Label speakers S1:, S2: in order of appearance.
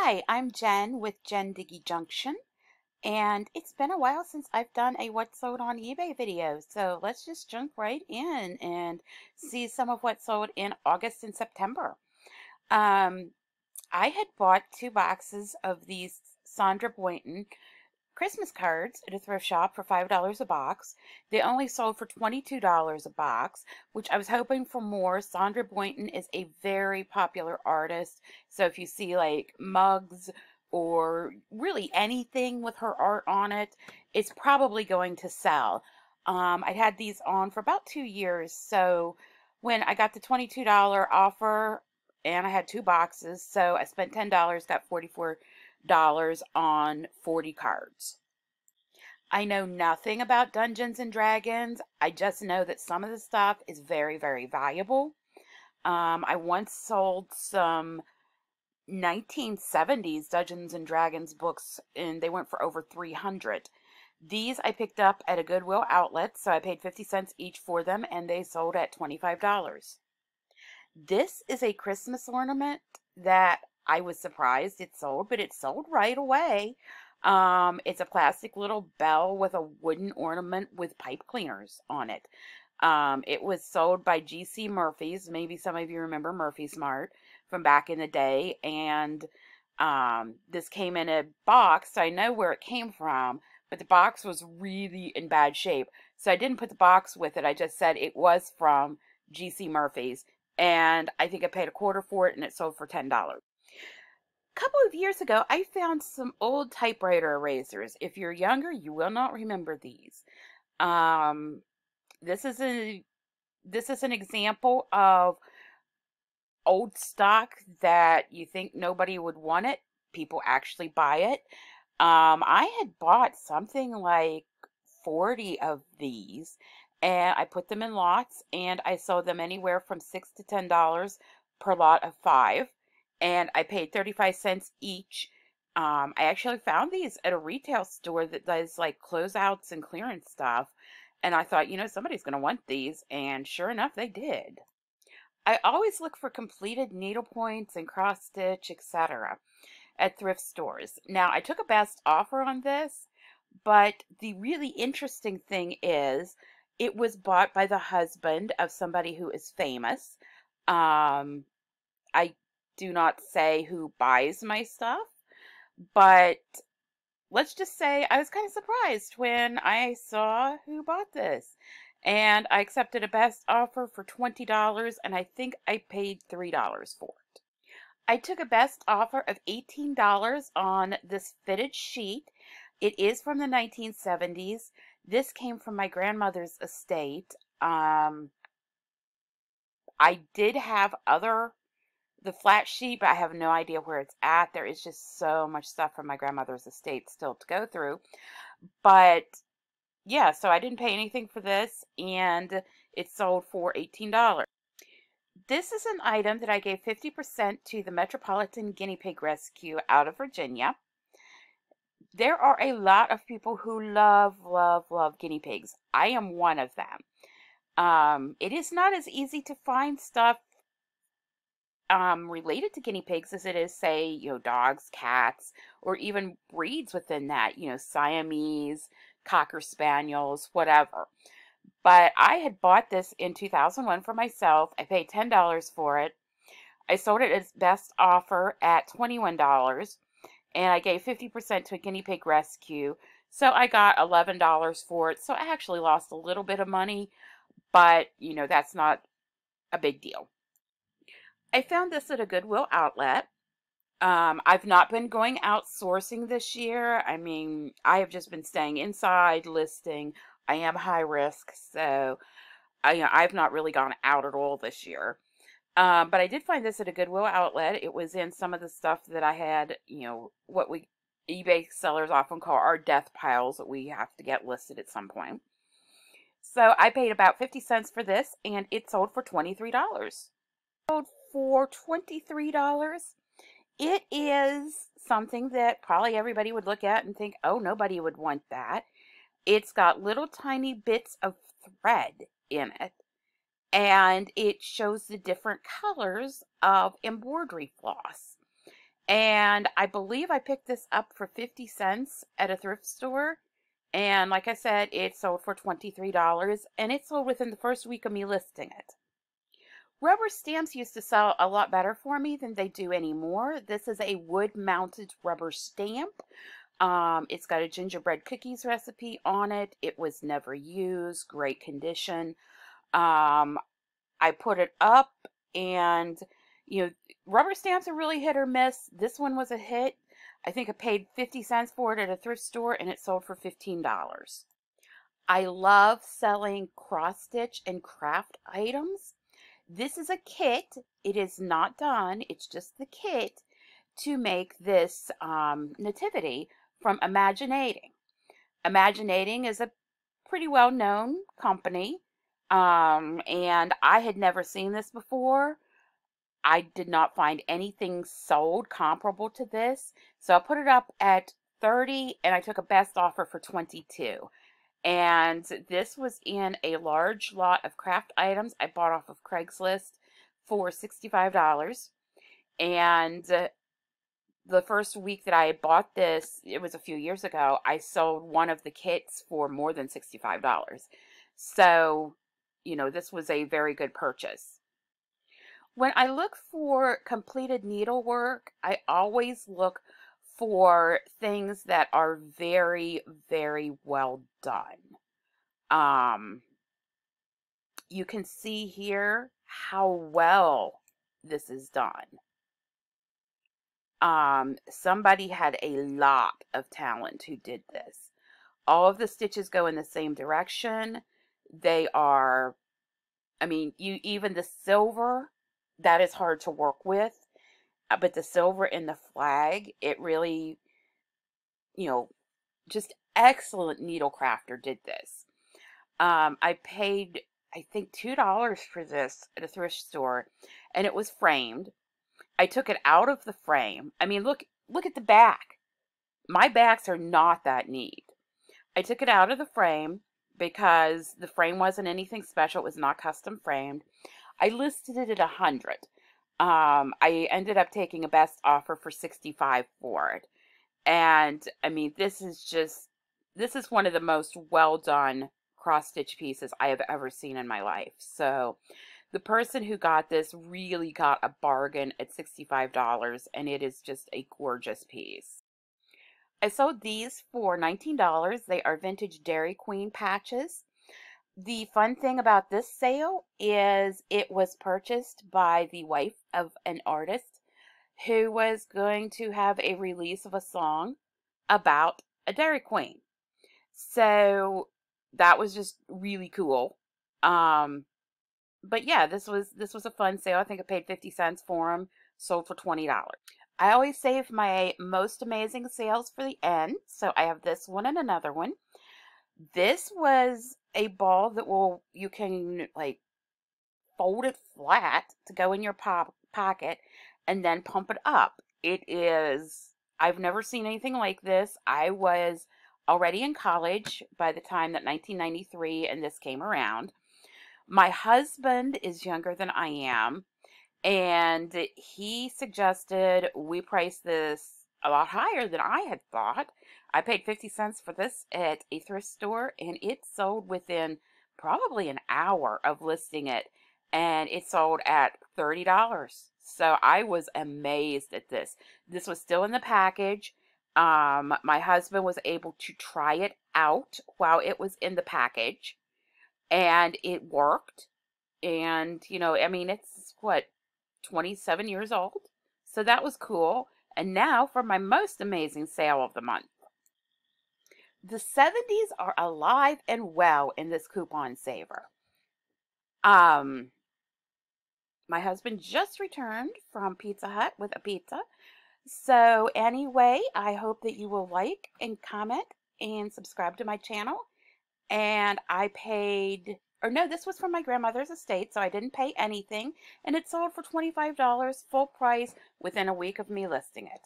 S1: Hi, I'm Jen with Jen Diggy Junction, and it's been a while since I've done a What Sold on eBay video, so let's just jump right in and see some of what sold in August and September. Um, I had bought 2 boxes of these Sandra Boynton Christmas cards at a thrift shop for $5 a box. They only sold for $22 a box, which I was hoping for more. Sandra Boynton is a very popular artist, so if you see like mugs or really anything with her art on it, it's probably going to sell. I'd had these on for about 2 years, so when I got the $22 offer and I had 2 boxes, so I spent $10, got $44 on 40 cards. I know nothing about Dungeons and Dragons. I just know that some of the stuff is very, very valuable. I once sold some 1970s Dungeons and Dragons books and they went for over 300. These I picked up at a Goodwill outlet, so I paid 50 cents each for them and they sold at $25. This is a Christmas ornament that I was surprised it sold, but it sold right away. It's a plastic little bell with a wooden ornament with pipe cleaners on it. It was sold by G.C. Murphy's. Maybe some of you remember Murphy Smart from back in the day. And this came in a box, so I know where it came from, but the box was really in bad shape. So I didn't put the box with it. I just said it was from G.C. Murphy's. And I think I paid a quarter for it and it sold for $10. A couple of years ago, I found some old typewriter erasers. If you're younger, you will not remember these. Um, this is an example of old stock that you think nobody would want it. People actually buy it. I had bought something like 40 of these and I put them in lots and I sold them anywhere from $6 to $10 per lot of 5 and I paid 35 cents each. I actually found these at a retail store that does like closeouts and clearance stuff and I thought, somebody's going to want these, and sure enough they did. I always look for completed needle points and cross stitch, etc. at thrift stores. Now, I took a best offer on this, but the really interesting thing is it was bought by the husband of somebody who is famous. I do not say who buys my stuff, but let's just say I was kind of surprised when I saw who bought this. And I accepted a best offer for $20, and I think I paid $3 for it. I took a best offer of $18 on this fitted sheet. It is from the 1970s. This came from my grandmother's estate. I did have the flat sheet, but I have no idea where it's at. There is just so much stuff from my grandmother's estate still to go through. But yeah, so I didn't pay anything for this, and it sold for $18. This is an item that I gave 50% to the Metropolitan Guinea Pig Rescue out of Virginia. There are a lot of people who love, love, love guinea pigs. I am one of them. It is not as easy to find stuff related to guinea pigs as it is, say, dogs, cats, or even breeds within that, Siamese, Cocker Spaniels, whatever. But I had bought this in 2001 for myself. I paid $10 for it. I sold it as best offer at $21, and I gave 50% to a guinea pig rescue. So I got $11 for it. So I actually lost a little bit of money, but, that's not a big deal. I found this at a Goodwill outlet. I've not been going out sourcing this year. I mean, I have just been staying inside, listing. I am high risk, so I've not really gone out at all this year. But I did find this at a Goodwill outlet. It was in some of the stuff that I had, what we eBay sellers often call our death piles that we have to get listed at some point. So I paid about 50 cents for this, and it sold for $23. Sold for $23. It is something that probably everybody would look at and think, oh, nobody would want that. It's got little tiny bits of thread in it, and it shows the different colors of embroidery floss. And I believe I picked this up for 50 cents at a thrift store. And like I said, it sold for $23, and it sold within the first week of me listing it. Rubber stamps used to sell a lot better for me than they do anymore. This is a wood-mounted rubber stamp. It's got a gingerbread cookies recipe on it. It was never used, great condition. I put it up, and rubber stamps are really hit or miss. This one was a hit. I think I paid 50 cents for it at a thrift store, and it sold for $15. I love selling cross stitch and craft items. This is a kit. It is not done. It's just the kit to make this nativity from Imaginating. Imaginating is a pretty well-known company, and I had never seen this before. I did not find anything sold comparable to this, so I put it up at 30, and I took a best offer for 22. And this was in a large lot of craft items I bought off of Craigslist for $65. And the first week that I bought this, it was a few years ago, I sold one of the kits for more than $65. So, this was a very good purchase. When I look for completed needlework, I always look for things that are very, very well done. You can see here how well this is done. Somebody had a lot of talent who did this. All of the stitches go in the same direction. They are, even the silver, that is hard to work with, but the silver in the flag, it really, just excellent needle crafter did this. I paid, I think, $2 for this at a thrift store, and it was framed. I took it out of the frame. Look at the back. My backs are not that neat. I took it out of the frame because the frame wasn't anything special. It was not custom framed. I listed it at 100. I ended up taking a best offer for 65 for it. And this is one of the most well done cross stitch pieces I have ever seen in my life. So the person who got this really got a bargain at $65, and it is just a gorgeous piece. I sold these for $19. They are vintage Dairy Queen patches. The fun thing about this sale is it was purchased by the wife of an artist who was going to have a release of a song about a Dairy Queen. So that was just really cool. But yeah, this was a fun sale. I think I paid 50 cents for them, sold for $20. I always save my most amazing sales for the end, so I have this one and another one. This was a ball that you can fold it flat to go in your pocket and then pump it up. I've never seen anything like this. I was already in college by the time that 1993 and this came around. My husband is younger than I am, and he suggested we price this a lot higher than I had thought. I paid 50 cents for this at a thrift store, and it sold within probably an hour of listing it, and it sold at $30. So I was amazed at this. This was still in the package. My husband was able to try it out while it was in the package, and it worked. And, it's what, 27 years old? So that was cool. And now for my most amazing sale of the month. The 70s are alive and well in this coupon saver. My husband just returned from Pizza Hut with a pizza. So anyway, I hope that you will like and comment and subscribe to my channel. And I paid, or no, this was from my grandmother's estate, so I didn't pay anything. And it sold for $25 full price within a week of me listing it.